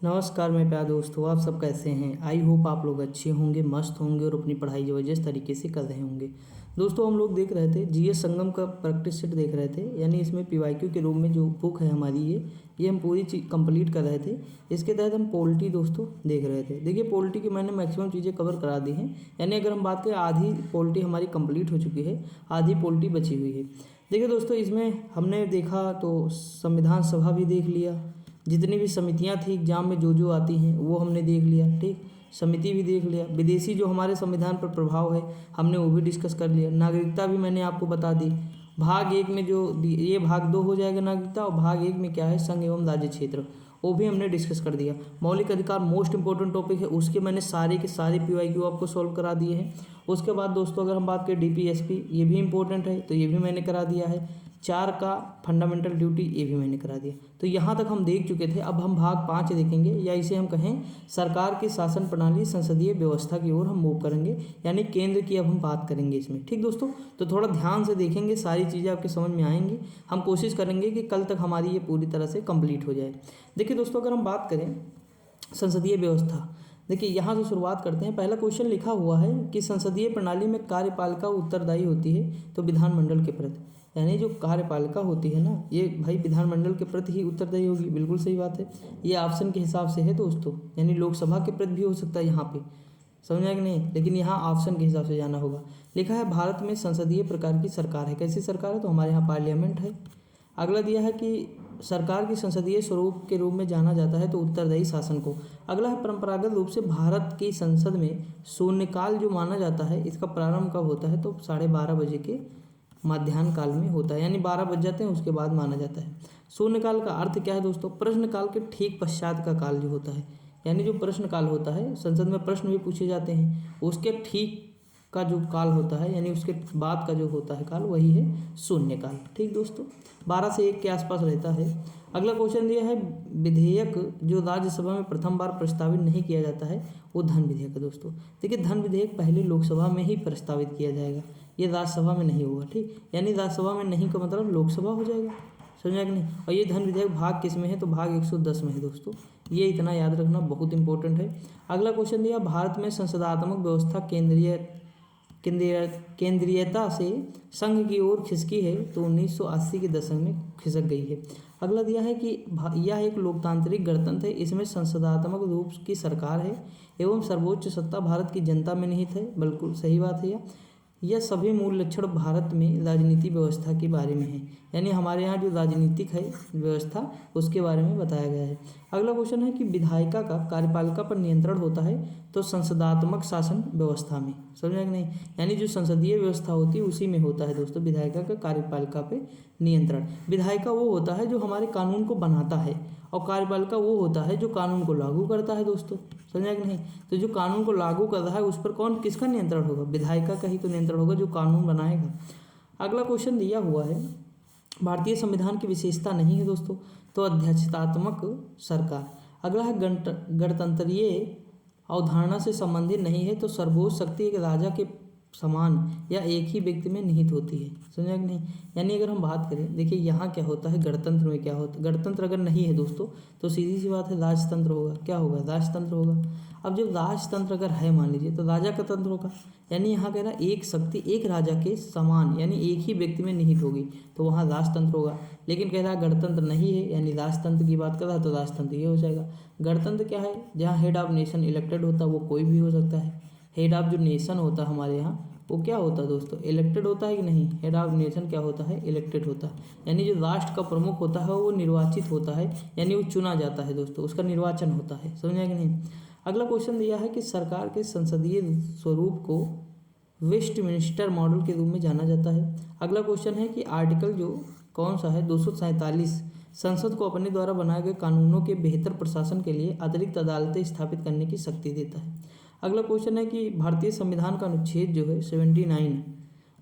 नमस्कार मेरे प्यारे दोस्तों, आप सब कैसे हैं। आई होप आप लोग अच्छे होंगे, मस्त होंगे और अपनी पढ़ाई ज़बरदस्त तरीके से कर रहे होंगे। दोस्तों हम लोग देख रहे थे जीएस संगम का प्रैक्टिस सेट देख रहे थे, यानी इसमें पीवाईक्यू के रूप में जो बुक है हमारी ये हम पूरी चीज़ कंप्लीट कर रहे थे। इसके तहत हम पोल्ट्री दोस्तों देख रहे थे। देखिए पोल्ट्री की मैंने मैक्सिमम चीज़ें कवर करा दी हैं, यानी अगर हम बात करें आधी पोल्ट्री हमारी कंप्लीट हो चुकी है, आधी पोल्ट्री बची हुई है। देखिए दोस्तों इसमें हमने देखा तो संविधान सभा भी देख लिया, जितनी भी समितियां थी एग्जाम में जो जो आती हैं वो हमने देख लिया। ठीक, समिति भी देख लिया। विदेशी जो हमारे संविधान पर प्रभाव है हमने वो भी डिस्कस कर लिया। नागरिकता भी मैंने आपको बता दी। भाग एक में जो ये भाग दो हो जाएगा नागरिकता, और भाग एक में क्या है संघ एवं राज्य क्षेत्र, वो भी हमने डिस्कस कर दिया। मौलिक अधिकार मोस्ट इंपॉर्टेंट टॉपिक है, उसके मैंने सारे के सारे पीवाईक्यू आपको सॉल्व करा दिए हैं। उसके बाद दोस्तों अगर हम बात करें डीपीएसपी, ये भी इंपॉर्टेंट है तो ये भी मैंने करा दिया है। 4 का फंडामेंटल ड्यूटी ये भी मैंने करा दिया। तो यहाँ तक हम देख चुके थे। अब हम भाग 5 देखेंगे, या इसे हम कहें सरकार की शासन प्रणाली संसदीय व्यवस्था की ओर हम मूव करेंगे, यानी केंद्र की अब हम बात करेंगे इसमें। ठीक दोस्तों, तो थोड़ा ध्यान से देखेंगे, सारी चीज़ें आपके समझ में आएंगी। हम कोशिश करेंगे कि कल तक हमारी ये पूरी तरह से कंप्लीट हो जाए। देखिए दोस्तों अगर हम बात करें संसदीय व्यवस्था, देखिए यहाँ से शुरुआत करते हैं। पहला क्वेश्चन लिखा हुआ है कि संसदीय प्रणाली में कार्यपालिका उत्तरदायी होती है तो विधानमंडल के प्रति, यानी जो कार्यपालिका होती है ना, ये भाई विधानमंडल के प्रति ही उत्तरदायी होगी। बिल्कुल सही बात है, ये ऑप्शन के हिसाब से है दोस्तों, यानी लोकसभा के प्रति भी हो सकता है यहाँ पे, समझ आया कि नहीं, लेकिन यहाँ ऑप्शन के हिसाब से जाना होगा। लिखा है भारत में संसदीय प्रकार की सरकार है। कैसी सरकार है, तो हमारे यहाँ पार्लियामेंट है। अगला दिया है कि सरकार की संसदीय स्वरूप के रूप में जाना जाता है तो उत्तरदायी शासन को। अगला है परंपरागत रूप से भारत की संसद में शून्यकाल जो माना जाता है, इसका प्रारंभ कब होता है, तो 12:30 बजे के मध्याह्न काल में होता है, यानी 12 बज जाते हैं उसके बाद माना जाता है। शून्यकाल का अर्थ क्या है दोस्तों, प्रश्नकाल के ठीक पश्चात का काल जो होता है, यानी जो प्रश्नकाल होता है, संसद में प्रश्न भी पूछे जाते हैं, उसके ठीक का जो काल होता है, यानी उसके बाद का जो होता है काल, वही है शून्यकाल। ठीक दोस्तों, 12 से 1 के आसपास रहता है। अगला क्वेश्चन दिया है विधेयक जो राज्यसभा में प्रथम बार प्रस्तावित नहीं किया जाता है वो धन विधेयक है दोस्तों। देखिए धन विधेयक पहले लोकसभा में ही प्रस्तावित किया जाएगा, ये राज्यसभा में नहीं होगा। ठीक, यानी राज्यसभा में नहीं का मतलब लोकसभा हो जाएगा, समझा कि नहीं। और ये धन विधेयक भाग किस में है, तो भाग 110 में है दोस्तों, ये इतना याद रखना बहुत इंपॉर्टेंट है। अगला क्वेश्चन दिया भारत में संसदात्मक व्यवस्था केंद्रीयता से संघ की ओर खिसकी है तो 1980 के दशक में खिसक गई है। अगला दिया है कि यह एक लोकतांत्रिक गणतंत्र है, इसमें संसदात्मक रूप की सरकार है एवं सर्वोच्च सत्ता भारत की जनता में निहित है। बिल्कुल सही बात है। यह सभी मूल लक्षण भारत में राजनीति व्यवस्था के बारे में है, यानी हमारे यहाँ जो राजनीतिक है व्यवस्था उसके बारे में बताया गया है। अगला क्वेश्चन है कि विधायिका का कार्यपालिका पर नियंत्रण होता है तो संसदात्मक शासन व्यवस्था में, समझा कि नहीं, यानी जो संसदीय व्यवस्था होती है उसी में होता है दोस्तों विधायिका का कार्यपालिका पे नियंत्रण। विधायिका वो होता है जो हमारे कानून को बनाता है, और कार्यपालिका वो होता है जो कानून को लागू करता है दोस्तों, समझा कि नहीं। तो जो कानून को लागू कर रहा है उस पर कौन किसका नियंत्रण होगा, विधायिका का ही तो नियंत्रण होगा जो कानून बनाएगा। अगला क्वेश्चन दिया हुआ है भारतीय संविधान की विशेषता नहीं है दोस्तों, तो अध्यक्षतात्मक सरकार। अगला है गणतंत्रीय अवधारणा से संबंधित नहीं है तो सर्वोच्च शक्ति एक राजा के समान या एक ही व्यक्ति में निहित होती है, समझा कि नहीं। यानी अगर हम बात करें, देखिए यहाँ क्या होता है, गणतंत्र में क्या होता है, गणतंत्र अगर नहीं है दोस्तों तो सीधी सी बात है राजतंत्र होगा। क्या होगा, राजतंत्र होगा। अब जब राजतंत्र अगर है मान लीजिए तो राजा का तंत्र होगा, यानी यहाँ कह रहा है एक शक्ति एक राजा के समान यानी एक ही व्यक्ति में निहित होगी तो वहाँ राजतंत्र होगा। लेकिन कह रहा है गणतंत्र नहीं है, यानी राजतंत्र की बात कर रहा है तो राजतंत्र ये हो जाएगा। गणतंत्र क्या है, जहाँ हेड ऑफ नेशन इलेक्टेड होता है, वो कोई भी हो सकता है। हेड ऑफ जो नेशन होता है हमारे यहाँ वो क्या होता है दोस्तों, इलेक्टेड होता है कि नहीं। हेड ऑफ नेशन क्या होता है, इलेक्टेड होता है, यानी जो राष्ट्र का प्रमुख होता है वो निर्वाचित होता है, यानी वो चुना जाता है दोस्तों, उसका निर्वाचन होता है, समझा कि नहीं। अगला क्वेश्चन दिया है कि सरकार के संसदीय स्वरूप को वेस्टमिंस्टर मॉडल के रूप में जाना जाता है। अगला क्वेश्चन है कि आर्टिकल जो कौन सा है 247 संसद को अपने द्वारा बनाए गए कानूनों के बेहतर प्रशासन के लिए अतिरिक्त अदालतें स्थापित करने की शक्ति देता है। अगला क्वेश्चन है कि भारतीय संविधान का अनुच्छेद जो है 79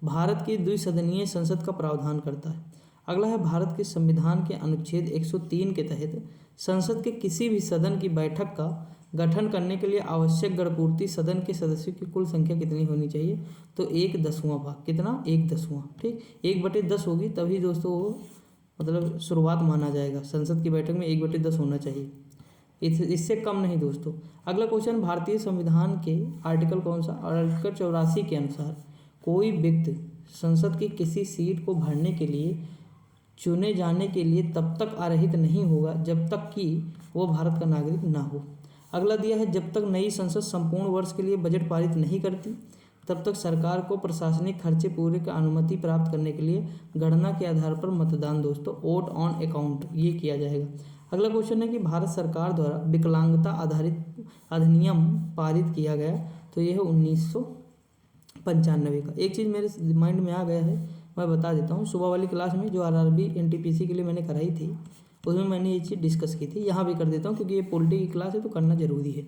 भारत की द्विसदनीय संसद का प्रावधान करता है। अगला है भारत के संविधान के अनुच्छेद 103 के तहत संसद के किसी भी सदन की बैठक का गठन करने के लिए आवश्यक गणपूर्ति सदन के सदस्यों की कुल संख्या कितनी होनी चाहिए, तो 1/10वां भाग, कितना 1/10वां। ठीक, 1/10 होगी तभी दोस्तों वो मतलब शुरुआत माना जाएगा, संसद की बैठक में 1/10 होना चाहिए। इससे कम नहीं दोस्तों। अगला क्वेश्चन, भारतीय संविधान के आर्टिकल कौन सा? आर्टिकल 84 के अनुसार कोई व्यक्ति संसद की किसी सीट को भरने के लिए चुने जाने के लिए तब तक अर्हित नहीं होगा जब तक कि वो भारत का नागरिक ना हो। अगला दिया है, जब तक नई संसद संपूर्ण वर्ष के लिए बजट पारित नहीं करती तब तक सरकार को प्रशासनिक खर्चे पूरे की अनुमति प्राप्त करने के लिए गणना के आधार पर मतदान दोस्तों, वोट ऑन अकाउंट, ये किया जाएगा। अगला क्वेश्चन है कि भारत सरकार द्वारा विकलांगता आधारित अधिनियम पारित किया गया, तो यह है 1995 का। एक चीज़ मेरे माइंड में आ गया है, मैं बता देता हूँ। सुबह वाली क्लास में जो आरआरबी एनटीपीसी के लिए मैंने कराई थी उसमें मैंने ये चीज़ डिस्कस की थी, यहाँ भी कर देता हूँ क्योंकि ये पॉलिटी की क्लास है तो करना जरूरी है।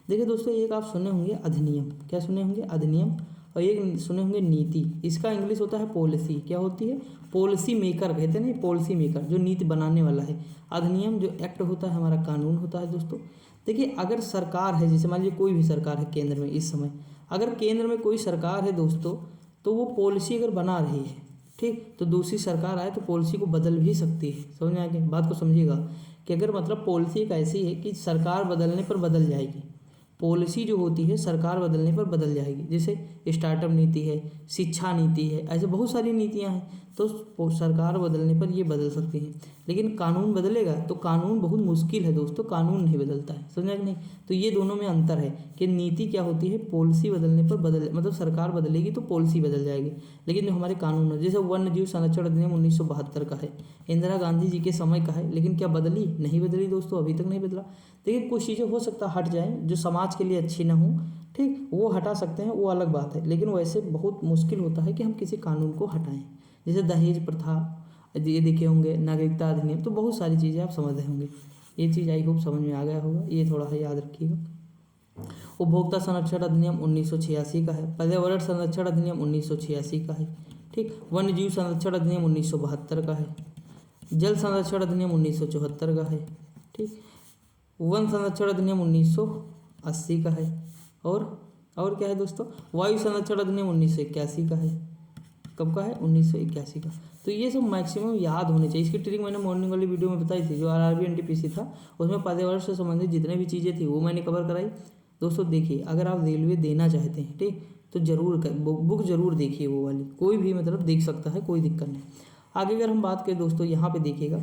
देखिए दोस्तों, एक आप सुने होंगे अधिनियम, क्या सुने होंगे? अधिनियम। और एक सुने होंगे नीति, इसका इंग्लिश होता है पॉलिसी। क्या होती है? पॉलिसी मेकर कहते हैं ना, पॉलिसी मेकर जो नीति बनाने वाला है। अधिनियम जो एक्ट होता है हमारा कानून होता है दोस्तों। देखिए, अगर सरकार है, जैसे मान लीजिए कोई भी सरकार है केंद्र में इस समय, अगर केंद्र में कोई सरकार है दोस्तों, तो वो पॉलिसी अगर बना रही है, ठीक, तो दूसरी सरकार आए तो पॉलिसी को बदल भी सकती है। समझ में आ गया? बात को समझिएगा कि अगर मतलब पॉलिसी एक ऐसी है कि सरकार बदलने पर बदल जाएगी। पॉलिसी जो होती है सरकार बदलने पर बदल जाएगी, जैसे स्टार्टअप नीति है, शिक्षा नीति है, ऐसे बहुत सारी नीतियां हैं, तो सरकार बदलने पर ये बदल सकती हैं। लेकिन कानून बदलेगा तो कानून बहुत मुश्किल है दोस्तों, कानून नहीं बदलता है। समझा कि नहीं? तो ये दोनों में अंतर है कि नीति क्या होती है, पॉलिसी बदलने पर बदल, मतलब सरकार बदलेगी तो पॉलिसी बदल जाएगी। लेकिन जो हमारे कानून है, जैसे वन्य जीव संरक्षण अधिनियम 1972 का है, इंदिरा गांधी जी के समय का है, लेकिन क्या बदली? नहीं बदली दोस्तों, अभी तक नहीं बदला। देखिए, कुछ चीज़ें हो सकता है हट जाएँ जो समाज के लिए अच्छी ना हो, ठीक, वो हटा सकते हैं, वो अलग बात है। लेकिन वैसे बहुत मुश्किल होता है कि हम किसी कानून को हटाएं, जैसे दहेज प्रथा, ये देखे होंगे, नागरिकता अधिनियम, तो बहुत सारी चीज़ें आप समझ रहे होंगे। ये चीज़ आई होप समझ में आ गया होगा, ये थोड़ा सा याद रखिएगा। उपभोक्ता संरक्षण अधिनियम 1986 का है, पर्यावरण संरक्षण अधिनियम 1986 का है, ठीक, वन्य जीव संरक्षण अधिनियम 1972 का है, जल संरक्षण अधिनियम 1974 का है, ठीक, वन संरक्षण अधिनियम 1980 का है, और क्या है दोस्तों? वायु संरक्षण अधिनियम 1981 का है। कब का है? 1981 का। तो ये सब मैक्सिमम याद होने चाहिए। इसकी ट्रिक मैंने मॉर्निंग वाली वीडियो में बताई थी, जो आरआरबी एनटीपीसी था, उसमें पर्यावरण से संबंधित जितने भी चीज़ें थी वो मैंने कवर कराई। दोस्तों देखिए, अगर आप रेलवे देना चाहते हैं, ठीक, तो जरूर बुक जरूर देखिए, वो वाली कोई भी मतलब देख सकता है, कोई दिक्कत नहीं। आगे अगर हम बात करें दोस्तों, यहाँ पे देखिएगा,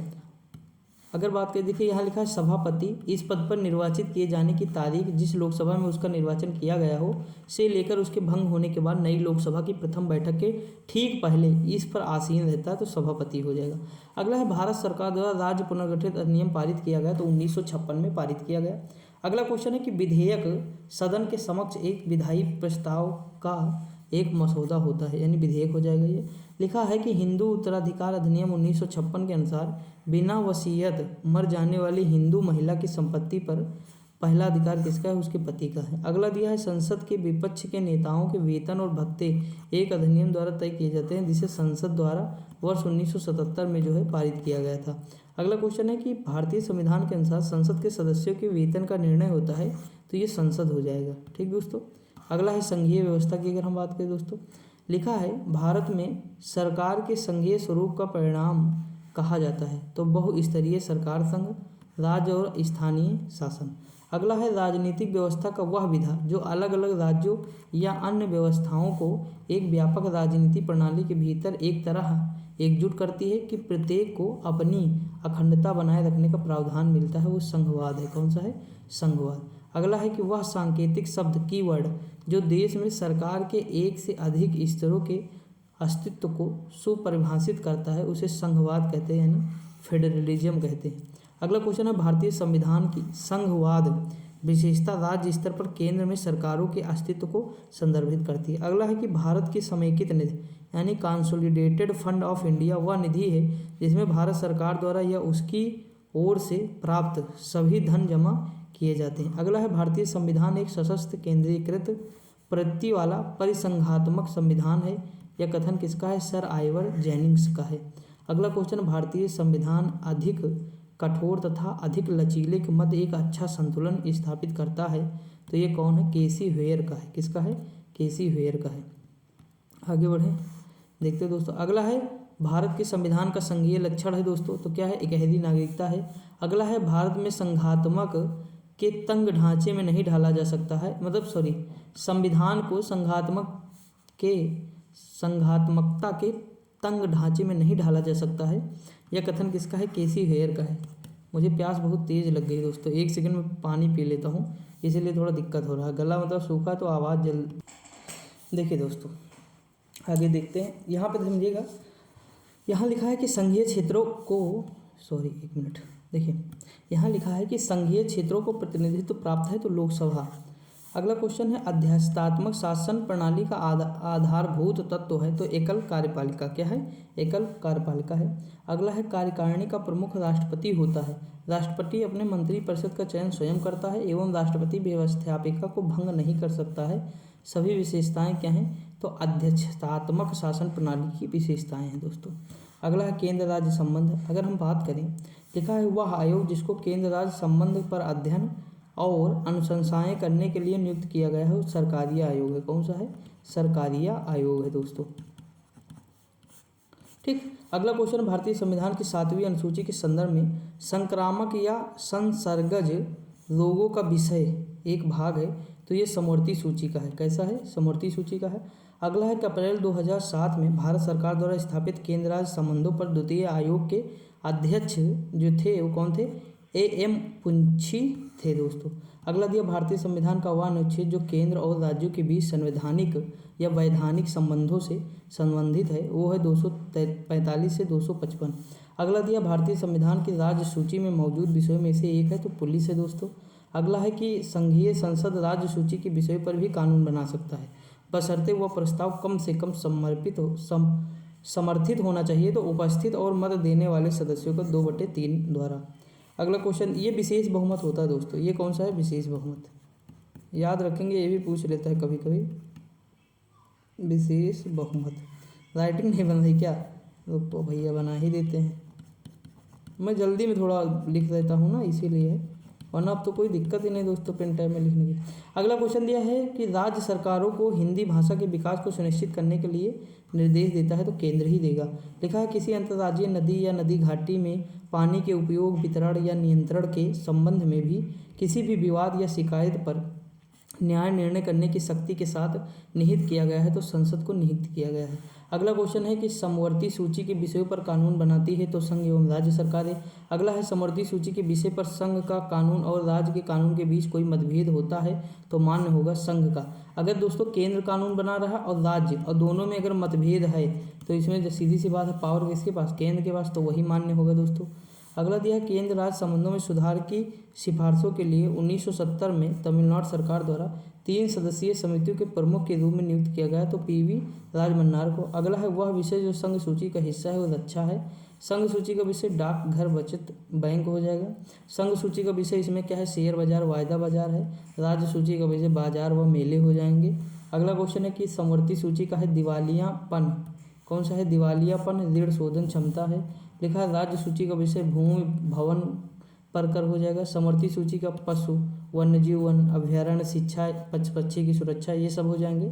अगर बात करें, देखिए यहाँ लिखा है सभापति इस पद पर निर्वाचित किए जाने की तारीख जिस लोकसभा में उसका निर्वाचन किया गया हो से लेकर उसके भंग होने के बाद नई लोकसभा की प्रथम बैठक के ठीक पहले इस पर आसीन रहता है, तो सभापति हो जाएगा। अगला है, भारत सरकार द्वारा राज्य पुनर्गठित अधिनियम पारित किया गया, तो 1956 में पारित किया गया। अगला क्वेश्चन है कि विधेयक सदन के समक्ष एक विधायी प्रस्ताव का एक मसौदा होता है, यानी विधेयक हो जाएगा। ये लिखा है कि हिंदू उत्तराधिकार अधिनियम 1956 के अनुसार बिना वसीयत मर जाने वाली हिंदू महिला की संपत्ति पर पहला अधिकार किसका है? उसके पति का है। अगला दिया है, संसद के विपक्ष के नेताओं के वेतन और भत्ते एक अधिनियम द्वारा तय किए जाते हैं, जिसे संसद द्वारा वर्ष 1977 में जो है पारित किया गया था। अगला क्वेश्चन है कि भारतीय संविधान के अनुसार संसद के सदस्यों के वेतन का निर्णय होता है, तो ये संसद हो जाएगा, ठीक दोस्तों। अगला है संघीय व्यवस्था की अगर हम बात करें दोस्तों, लिखा है भारत में सरकार के संघीय स्वरूप का परिणाम कहा जाता है, तो बहुस्तरीय सरकार, संघ, राज्य और स्थानीय शासन। अगला है राजनीतिक व्यवस्था का वह विधा जो अलग अलग राज्यों या अन्य व्यवस्थाओं को एक व्यापक राजनीति प्रणाली के भीतर एक तरह एकजुट करती है कि प्रत्येक को अपनी अखंडता बनाए रखने का प्रावधान मिलता है, वो संघवाद है। कौन सा है? संघवाद। अगला है कि वह सांकेतिक शब्द कीवर्ड जो देश में सरकार के एक से अधिक स्तरों के अस्तित्व को सुपरिभाषित करता है, उसे संघवाद कहते हैं, यानी फेडरलिज्म कहते हैं। अगला क्वेश्चन है, भारतीय संविधान की संघवाद विशेषता राज्य स्तर पर केंद्र में सरकारों के अस्तित्व को संदर्भित करती है। अगला है कि भारत की समेकित निधि यानी कंसोलिडेटेड फंड ऑफ इंडिया वह निधि है जिसमें भारत सरकार द्वारा या उसकी ओर से प्राप्त सभी धन जमा किए जाते हैं। अगला है, भारतीय संविधान एक सशस्त्र केंद्रीकृत प्रवृत्ति वाला परिसंघात्मक संविधान है। यह कथन किसका है? सर आइवर जेनिंग्स का है। अगला क्वेश्चन, भारतीय संविधान अधिक कठोर तथा अधिक लचीले के मध्य एक अच्छा संतुलन स्थापित करता है, तो ये कौन है? केसी हेयर का है। किसका है? केसी हेयर का है। आगे बढ़ें, देखते हैं दोस्तों। अगला है, भारत के संविधान का संघीय लक्षण है दोस्तों, तो क्या है? इकहरी नागरिकता है। अगला है, भारत में संघात्मक के तंग ढांचे में नहीं ढाला जा सकता है, मतलब सॉरी, संविधान को संघात्मकता के तंग ढांचे में नहीं ढाला जा सकता है। यह कथन किसका है? केसी हेयर का है। मुझे प्यास बहुत तेज़ लग गई दोस्तों, 1 सेकंड में पानी पी लेता हूँ, इसीलिए थोड़ा दिक्कत हो रहा है। गला मतलब सूखा तो आवाज़ जल। देखिए दोस्तों, आगे देखते हैं। यहाँ पर समझिएगा, यहाँ लिखा है कि संघीय क्षेत्रों को, सॉरी एक मिनट, देखिए यहाँ लिखा है कि संघीय क्षेत्रों को प्रतिनिधित्व प्राप्त है तो लोकसभा। अगला क्वेश्चन है, अध्यात्मक शासन प्रणाली का आधारभूत तत्व है तो एकल कार्यपालिका क्या है? एकल कार्यपालिका है। अगला है, कार्यकारिणी का प्रमुख राष्ट्रपति होता है। राष्ट्रपति अपने मंत्रिपरिषद का चयन स्वयं करता है एवं राष्ट्रपति व्यवस्थापिका को भंग नहीं कर सकता है। सभी विशेषताएं क्या हैं? तो अध्यक्षतात्मक शासन प्रणाली की विशेषताएं हैं दोस्तों। अगला है, केंद्र राज्य संबंध। अगर हम बात करें, लिखा है वह आयोग जिसको केंद्र राज्य संबंध पर अध्ययन और अनुशंसाएं करने के लिए नियुक्त किया गया है वो सरकारीय आयोग है। कौन सा है? सरकारीय आयोग है दोस्तों। ठीक। अगला क्वेश्चन, भारतीय संविधान की 7वीं अनुसूची के संदर्भ में संक्रामक या संसर्गज रोगों का विषय एक भाग है तो ये समवर्ती सूची का है। कैसा है? समवर्ती सूची का है। अगला है कि अप्रैल 2007 में भारत सरकार द्वारा स्थापित केंद्र राज्य संबंधों पर द्वितीय आयोग के अध्यक्ष जो थे वो कौन थे? AM पुंछी थे दोस्तों। अगला दिया, भारतीय संविधान का वह अनुच्छेद जो केंद्र और राज्यों के बीच संवैधानिक या वैधानिक संबंधों से संबंधित है वो है 245 से 255। अगला दिया, भारतीय संविधान की राज्य सूची में मौजूद विषयों में से एक है तो पुलिस है दोस्तों। अगला है कि संघीय संसद राज्य सूची के विषय पर भी कानून बना सकता है बशर्ते वह प्रस्ताव कम से कम समर्थित होना चाहिए तो उपस्थित और मत देने वाले सदस्यों का 2/3 द्वारा। अगला क्वेश्चन, ये विशेष बहुमत होता है दोस्तों। ये कौन सा है? विशेष बहुमत। याद रखेंगे, ये भी पूछ लेता है कभी कभी। विशेष बहुमत। राइटिंग नहीं बन रही क्या? तो भैया बना ही देते हैं, मैं जल्दी में थोड़ा लिख देता हूँ ना, इसीलिए, वरना अब तो कोई दिक्कत ही नहीं दोस्तों पेन टाइम में लिखने की। अगला क्वेश्चन दिया है कि राज्य सरकारों को हिंदी भाषा के विकास को सुनिश्चित करने के लिए निर्देश देता है तो केंद्र ही देगा। लिखा है, किसी अंतर्राज्यीय नदी या नदी घाटी में पानी के उपयोग, वितरण या नियंत्रण के संबंध में भी किसी भी विवाद या शिकायत पर न्याय निर्णय करने की शक्ति के साथ निहित किया गया है तो संसद को निहित किया गया है। अगला क्वेश्चन है कि समवर्ती सूची के विषयों पर कानून बनाती है तो संघ एवं राज्य सरकारें। अगला है, समवर्ती सूची के विषय पर संघ का कानून और राज्य के कानून के बीच कोई मतभेद होता है तो मान्य होगा संघ का। अगर दोस्तों केंद्र कानून बना रहा और राज्य और दोनों में अगर मतभेद है तो इसमें सीधी सी बात है, पावर किसके पास? केंद्र के पास, तो वही मान्य होगा दोस्तों। अगला दिया है, केंद्र राज्य संबंधों में सुधार की सिफारिशों के लिए 1970 में तमिलनाडु सरकार द्वारा 3 सदस्यीय समितियों के प्रमुख के रूप में नियुक्त किया गया तो PV राजमन्नार को। अगला है, वह विषय जो संघ सूची का हिस्सा है वो रक्षा है। संघ सूची का विषय डाकघर बचत बैंक हो जाएगा। संघ सूची का विषय इसमें क्या है? शेयर बाजार, वायदा बाजार है। राज्य सूची का विषय बाजार व मेले हो जाएंगे। अगला क्वेश्चन है कि समवर्ती सूची का है दिवालियापन। कौन सा है? दिवालियापन ऋण शोधन क्षमता है। लिखा है, राज्य सूची का विषय भूमि भवन परकर हो जाएगा। समवर्ती सूची का पशु, वन्यजीव वन, अभ्यारण्य, शिक्षा, पक्षी की सुरक्षा, ये सब हो जाएंगे।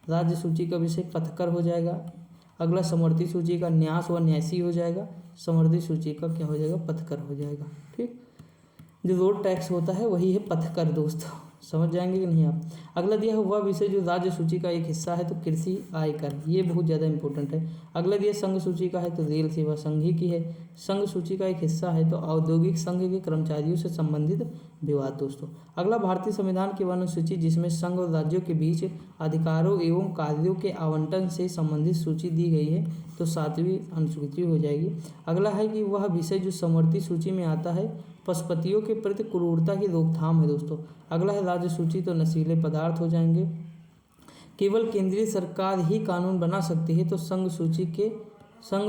राज्य सूची का विषय पथकर हो जाएगा। अगला समवर्ती सूची का न्यास व न्यासी हो जाएगा। समवर्ती सूची का क्या हो जाएगा? पथकर हो जाएगा। ठीक, जो रोड टैक्स होता है वही है पथकर दोस्तों, समझ जाएंगे कि नहीं आप। अगला दिया है, वह विषय जो राज्य सूची का एक हिस्सा है तो कृषि, आयकर, ये बहुत ज़्यादा इंपॉर्टेंट है। अगला दिया संघ सूची का है तो रेल सेवा संघ ही की है। संघ सूची का एक हिस्सा है तो औद्योगिक संघ के कर्मचारियों से संबंधित विवाद दोस्तों। अगला, भारतीय संविधान की अनुसूची जिसमें संघ और राज्यों के बीच अधिकारों एवं कार्यों के आवंटन से संबंधित सूची दी गई है तो 7वीं अनुसूची हो जाएगी। अगला है कि वह विषय जो समवर्ती सूची में आता है पशुपतियों के प्रति क्रूरता की रोकथाम है दोस्तों। अगला है राज्य सूची तो नशीले पदार्थ हो जाएंगे। केवल केंद्रीय सरकार ही कानून बना सकती है तो संघ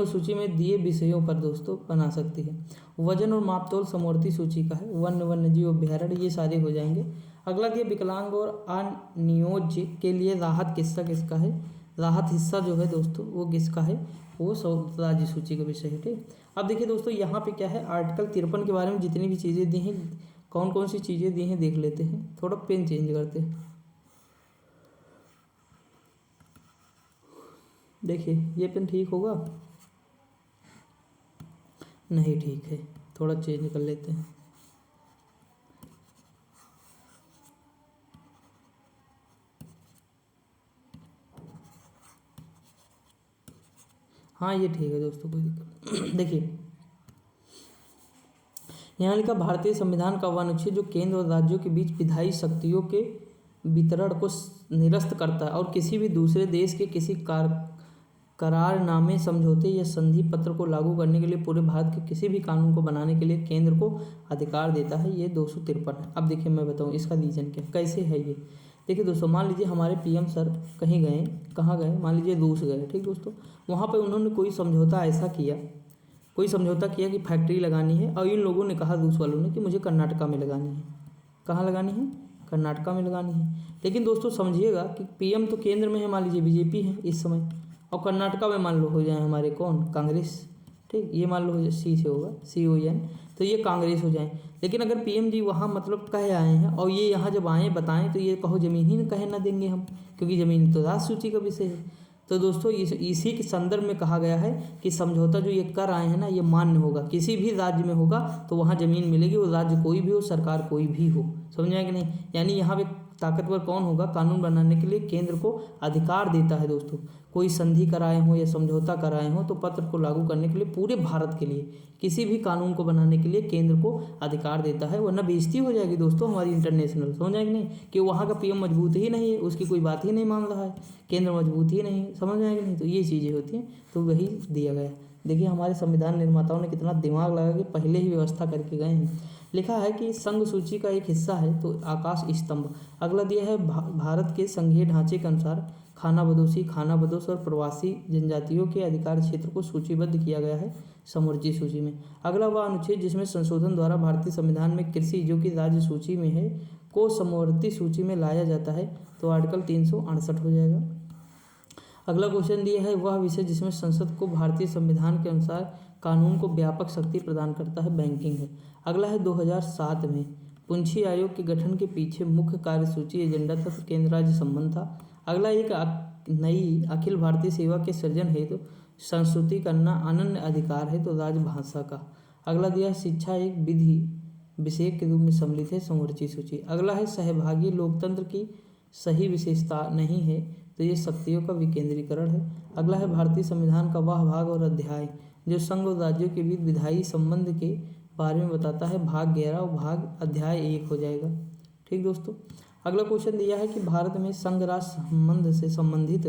सूची में दिए विषयों पर दोस्तों बना सकती है। वजन और मापतोल समवर्ती सूची का है। वन्यजीव अभ्यारण्य, ये सारे हो जाएंगे। अगला दिया विकलांग और अनियोज्य के लिए राहत किसका है? राहत हिस्सा जो है दोस्तों वो किसका है? वो राज्य सूची का विषय है। ठीक, अब देखिए दोस्तों यहाँ पे क्या है, आर्टिकल 53 के बारे में जितनी भी चीज़ें दी हैं, कौन कौन सी चीज़ें दी हैं देख लेते हैं। थोड़ा पेन चेंज करते हैं। देखिए ये पेन ठीक होगा? नहीं ठीक है, थोड़ा चेंज कर लेते हैं। हाँ ये ठीक है दोस्तों, कोई दिक्कत देखिए यहाँ लिखा भारतीय संविधान का वह अनुच्छेद जो केंद्र और राज्यों के बीच विधायी शक्तियों के वितरण को निरस्त करता है और किसी भी दूसरे देश के किसी करारनामे, समझौते या संधि पत्र को लागू करने के लिए पूरे भारत के किसी भी कानून को बनाने के लिए केंद्र को अधिकार देता है। ये 253 है। अब देखिए मैं बताऊँ इसका रीजन क्या कैसे है ये। देखिए दोस्तों, मान लीजिए हमारे पीएम सर कहीं गए, कहाँ गए, मान लीजिए रूस गए, ठीक दोस्तों। वहाँ पर उन्होंने कोई समझौता किया कि फैक्ट्री लगानी है, और इन लोगों ने कहा, रूस वालों ने, कि मुझे कर्नाटका में लगानी है। कहाँ लगानी है? कर्नाटका में लगानी है। लेकिन दोस्तों समझिएगा कि पीएम तो केंद्र में है, मान लीजिए बीजेपी है इस समय, और कर्नाटका में मान लो हो जाए हमारे कौन, कांग्रेस, ठीक, ये मान लो सी से होगा, CON, तो ये कांग्रेस हो जाए। लेकिन अगर पीएम जी वहाँ मतलब कह आए हैं और ये यहाँ जब आए बताएं तो ये कहो ज़मीन ही कहे ना देंगे हम, क्योंकि ज़मीन तो राष्ट्र सूची का विषय है। तो दोस्तों इसी के संदर्भ में कहा गया है कि समझौता जो ये कर आए हैं ना, ये मान्य होगा, किसी भी राज्य में होगा तो वहाँ ज़मीन मिलेगी, वो राज्य कोई भी हो, सरकार कोई भी हो। समझ आए कि नहीं? यानी यहाँ पे ताकतवर कौन होगा? कानून बनाने के लिए केंद्र को अधिकार देता है दोस्तों। कोई संधि कराए हों या समझौता कराए हों तो पत्र को लागू करने के लिए पूरे भारत के लिए किसी भी कानून को बनाने के लिए केंद्र को अधिकार देता है, वरना बेइज्जती हो जाएगी दोस्तों हमारी इंटरनेशनल। समझ आएगी नहीं? कि वहाँ का पीएम मजबूत ही नहीं है, उसकी कोई बात ही नहीं मान रहा है, केंद्र मजबूत ही नहीं है। समझ आएगी नहीं? तो ये चीज़ें होती हैं, तो वही दिया गया। देखिए हमारे संविधान निर्माताओं ने कितना दिमाग लगा के पहले ही व्यवस्था करके गए हैं। लिखा है कि संघ सूची का एक हिस्सा है तो आकाश स्तंभ। अगला दिया है भारत के संघीय ढांचे के अनुसार खानाबदोश और प्रवासी जनजातियों के अधिकार क्षेत्र को सूचीबद्ध किया गया है समवर्ती सूची में। अगला वह अनुच्छेद जिसमें संशोधन द्वारा भारतीय संविधान में कृषि, जो कि राज्य सूची में है, को समवर्ती सूची में लाया जाता है, तो आर्टिकल 368 हो जाएगा। अगला क्वेश्चन दिया है वह विषय जिसमें संसद को भारतीय संविधान के अनुसार कानून को व्यापक शक्ति प्रदान करता है, बैंकिंग है। अगला है 2007 में पुंछी आयोग के गठन के पीछे मुख्य कार्यसूची एजेंडा था, तो केंद्र राज्य संबंध था। अगला एक नई अखिल भारतीय सेवा के सृजन हेतु संस्तुति करना अनन्य अधिकार है, तो राजभाषा का। अगला दिया शिक्षा एक विधि विषय के रूप में सम्मिलित है, समवर्ती सूची। अगला है सहभागी लोकतंत्र की सही विशेषता नहीं है, तो ये शक्तियों का विकेंद्रीकरण है। अगला है भारतीय संविधान का वह भाग और अध्याय जो संघ और राज्यों के बीच विधायी संबंध के बारे में बताता है, भाग 11 और अध्याय 1 हो जाएगा। ठीक दोस्तों, अगला क्वेश्चन दिया है कि भारत में संघ राष्ट्र संबंध से संबंधित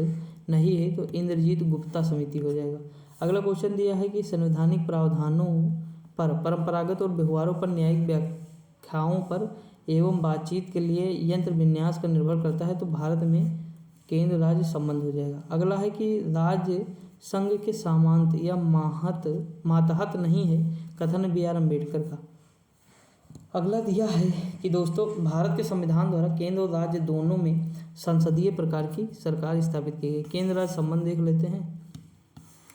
नहीं है, तो इंद्रजीत गुप्ता समिति हो जाएगा। अगला क्वेश्चन दिया है कि संवैधानिक प्रावधानों पर, परंपरागत और व्यवहारों पर, न्यायिक व्याख्याओं पर एवं बातचीत के लिए यंत्र विन्यास पर निर्भर करता है, तो भारत में केंद्र राज्य संबंध हो जाएगा। अगला है कि राज्य संघ के सामांत या मातहत नहीं है, कथन BR अम्बेडकर का। अगला दिया है कि दोस्तों भारत के संविधान द्वारा केंद्र और राज्य दोनों में संसदीय प्रकार की सरकार स्थापित की गई। केंद्र राज्य संबंध देख लेते हैं।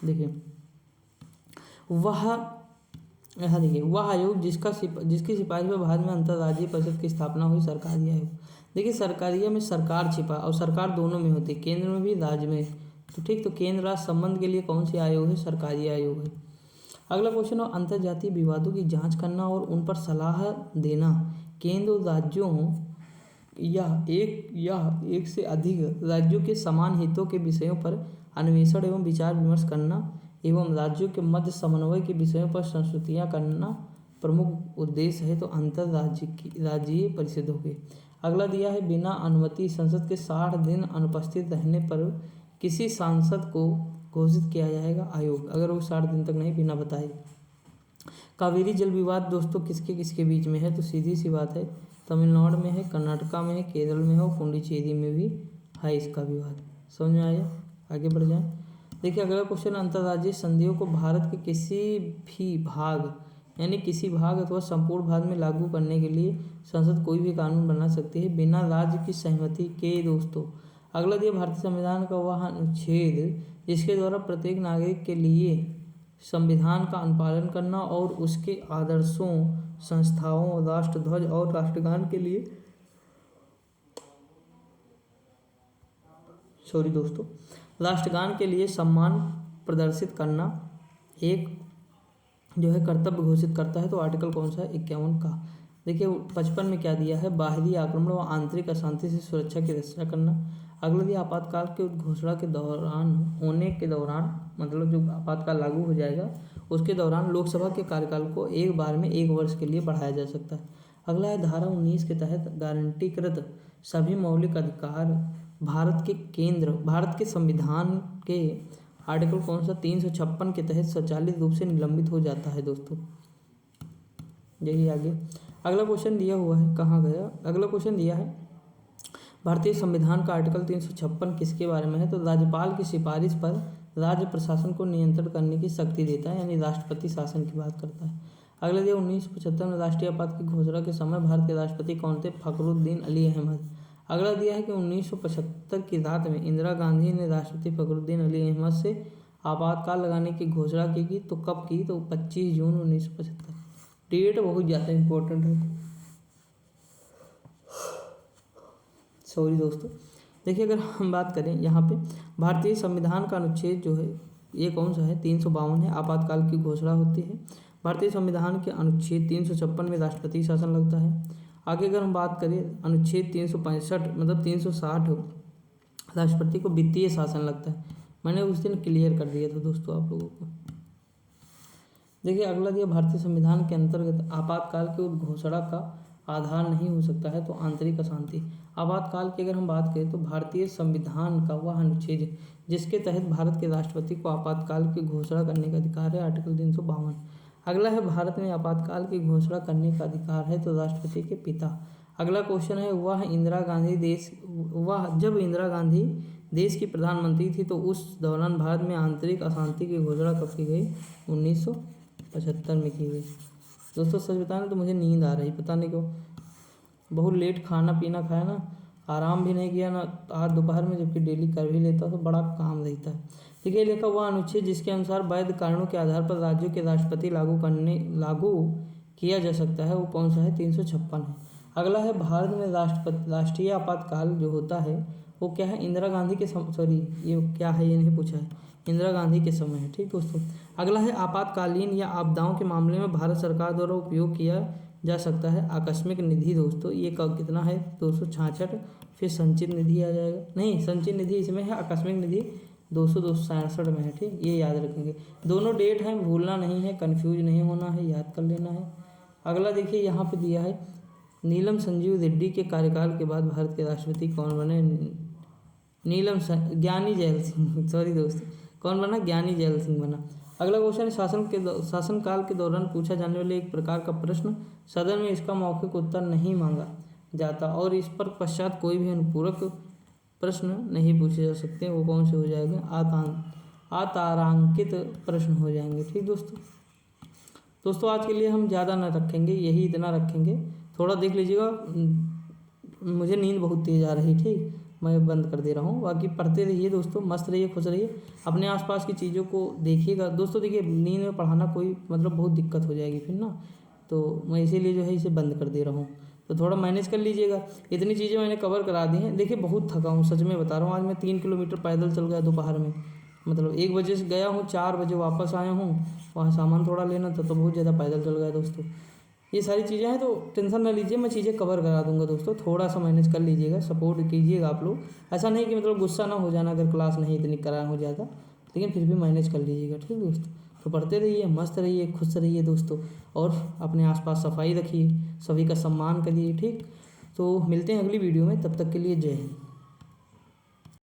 देखिए वह आयोग जिसकी सिफारिश में भारत में अंतर्राज्यीय परिषद की स्थापना हुई, सरकारी आयोग। देखिए सरकारिया में सरकार छिपा और सरकार दोनों में होती है, केंद्र में भी राज्य में, तो ठीक, तो केंद्र राज्य संबंध के लिए कौन सी आयोग है? सरकारी आयोग है। अगला क्वेश्चन है अंतर्जातीय विवादों की जांच करना और उन पर सलाह देना केंद्र और राज्यों या एक से अधिक राज्यों के समान हितों के विषयों पर अन्वेषण एवं विचार विमर्श करना एवं राज्यों के मध्य समन्वय के विषयों पर संस्तुतियाँ करना प्रमुख उद्देश्य है, तो राज्यीय परिषद हो गई। अगला दिया है बिना अनुमति संसद के 60 दिन अनुपस्थित रहने पर किसी सांसद को घोषित किया जाएगा आयोग, अगर वो 60 दिन तक नहीं बिना बताए। कावेरी जल विवाद दोस्तों किसके किसके बीच में है? तो सीधी सी बात है, तमिलनाडु में है, कर्नाटका में है, केरल में है और पुडुचेरी में भी है इसका विवाद। समझ में आया? आगे बढ़ जाए। देखिए अगला क्वेश्चन, अंतर्राज्यीय संधियों को भारत के किसी भी भाग यानी किसी भाग अथवा संपूर्ण भाग में लागू करने के लिए संसद कोई भी कानून बना सकती है बिना राज्य की सहमति के दोस्तों। अगला दिया भारतीय संविधान का वह अनुच्छेद जिसके द्वारा प्रत्येक नागरिक के लिए संविधान का अनुपालन करना और उसके आदर्शों, संस्थाओं, राष्ट्रध्वज और राष्ट्रगान के लिए राष्ट्रगान के लिए सम्मान प्रदर्शित करना एक जो है कर्तव्य घोषित करता है, तो आर्टिकल कौन सा है? 51 का। देखिए 55 में क्या दिया है? बाहरी आक्रमण व आंतरिक अशांति से सुरक्षा की रक्षा करना। अगला दिया आपातकाल के घोषणा के दौरान होने के दौरान, मतलब जो आपातकाल लागू हो जाएगा उसके दौरान लोकसभा के कार्यकाल को एक बार में 1 वर्ष के लिए बढ़ाया जा सकता है। अगला है धारा 19 के तहत गारंटीकृत सभी मौलिक अधिकार भारत के संविधान के आर्टिकल कौन सा 356 के तहत स्वचालित रूप से निलंबित हो जाता है दोस्तों। यही आगे अगला क्वेश्चन दिया हुआ है, कहाँ गया अगला क्वेश्चन दिया है भारतीय संविधान का आर्टिकल 356 किसके बारे में है, तो राज्यपाल की सिफारिश पर राज्य प्रशासन को नियंत्रण करने की शक्ति देता है, यानी राष्ट्रपति शासन की बात करता है। अगले दिया 1975 में राष्ट्रीय आपात की घोषणा के समय भारत के राष्ट्रपति कौन थे, फखरुद्दीन अली अहमद। अगला दिया है कि 1975 की रात में इंदिरा गांधी ने राष्ट्रपति फखरुद्दीन अली अहमद से आपातकाल लगाने की घोषणा की, तो कब की, तो 25 जून 1975। डेट बहुत ज़्यादा इम्पोर्टेंट है, सॉरी दोस्तों। देखिए अगर हम बात करें यहाँ पे भारतीय संविधान का अनुच्छेद जो है ये कौन सा है, 352 है, आपातकाल की घोषणा होती है। भारतीय संविधान के अनुच्छेद 356 में राष्ट्रपति शासन लगता है। आगे अगर हम बात करें अनुच्छेद 365 मतलब 360 राष्ट्रपति को वित्तीय शासन लगता है। मैंने उस दिन क्लियर कर दिया था दोस्तों आप लोगों को। देखिए अगला दिया भारतीय संविधान के अंतर्गत आपातकाल की घोषणा का आधार नहीं हो सकता है, तो आंतरिक अशांति। आपातकाल की अगर हम बात करें तो भारतीय संविधान का वह अनुच्छेद जिसके तहत भारत के राष्ट्रपति को आपातकाल की घोषणा करने का अधिकार है, आर्टिकल 352। अगला है भारत में आपातकाल की घोषणा करने का अधिकार है, तो राष्ट्रपति के पिता। अगला क्वेश्चन है जब इंदिरा गांधी देश की प्रधानमंत्री थी तो उस दौरान भारत में आंतरिक अशांति की घोषणा कब की गई, 1975 में की गई। दोस्तों सच बताना तो मुझे नींद आ रही, पता नहीं क्यों, बहुत लेट खाना पीना खाया ना, आराम भी नहीं किया ना आज दोपहर में, जबकि डेली कर भी लेता तो बड़ा काम रहता है। देखिए लिखा हुआ अनुच्छेद जिसके अनुसार वैध कारणों के आधार पर राज्यों के राष्ट्रपति लागू किया जा सकता है, वो कौन सा है, 356 है। अगला है भारत में राष्ट्रीय आपातकाल जो होता है वो क्या है, इंदिरा गांधी के ये क्या है ये नहीं पूछा है, इंदिरा गांधी के समय है, ठीक दोस्तों। अगला है आपातकालीन या आपदाओं के मामले में भारत सरकार द्वारा उपयोग किया जा सकता है आकस्मिक निधि दोस्तों। ये कितना है, 266। फिर संचित निधि आ जाएगा, नहीं संचित निधि इसमें है, आकस्मिक निधि 267 में है, ठीक, ये याद रखेंगे। दोनों डेट हैं, भूलना नहीं है, कन्फ्यूज नहीं होना है, याद कर लेना है। अगला देखिए यहाँ पे दिया है नीलम संजीव रेड्डी के कार्यकाल के बाद भारत के राष्ट्रपति कौन बने, ज्ञानी जैल सिंह, सॉरी दोस्त, कौन बना, ज्ञानी जैल सिंह बना। अगला क्वेश्चन है शासनकाल के दौरान पूछा जाने वाले एक प्रकार का प्रश्न, सदन में इसका मौखिक उत्तर नहीं मांगा जाता और इस पर पश्चात कोई भी अनुपूरक प्रश्न नहीं पूछे जा सकते, वो कौन से हो जाएंगे, अतारांकित प्रश्न हो जाएंगे, ठीक दोस्तों आज के लिए हम ज़्यादा ना रखेंगे, यही इतना रखेंगे। थोड़ा देख लीजिएगा, मुझे नींद बहुत तेज आ रही, ठीक, मैं बंद कर दे रहा हूँ। बाकी पढ़ते रहिए दोस्तों, मस्त रहिए, खुश रहिए, अपने आसपास की चीज़ों को देखिएगा दोस्तों। देखिए नींद में पढ़ाना कोई मतलब बहुत दिक्कत हो जाएगी फिर ना, तो मैं इसीलिए जो है इसे बंद कर दे रहा हूँ, तो थोड़ा मैनेज कर लीजिएगा। इतनी चीज़ें मैंने कवर करा दी हैं। देखिए बहुत थका हूँ, सच में बता रहा हूँ। आज मैं 3 किलोमीटर पैदल चल गया दोपहर में, मतलब 1 बजे से गया हूँ, 4 बजे वापस आया हूँ, वहाँ सामान थोड़ा लेना था तो बहुत ज़्यादा पैदल चल गया दोस्तों। ये सारी चीज़ें हैं, तो टेंशन ना लीजिए, मैं चीज़ें कवर करा दूंगा दोस्तों। थोड़ा सा मैनेज कर लीजिएगा, सपोर्ट कीजिएगा आप लोग। ऐसा नहीं कि मतलब गुस्सा ना हो जाना अगर क्लास नहीं इतनी करा हो ज़्यादा, लेकिन फिर भी मैनेज कर लीजिएगा, ठीक दोस्तों। तो पढ़ते रहिए, मस्त रहिए, खुश रहिए दोस्तों, और अपने आसपास सफाई रखिए, सभी का सम्मान करिए, ठीक। तो मिलते हैं अगली वीडियो में, तब तक के लिए जय हिंद।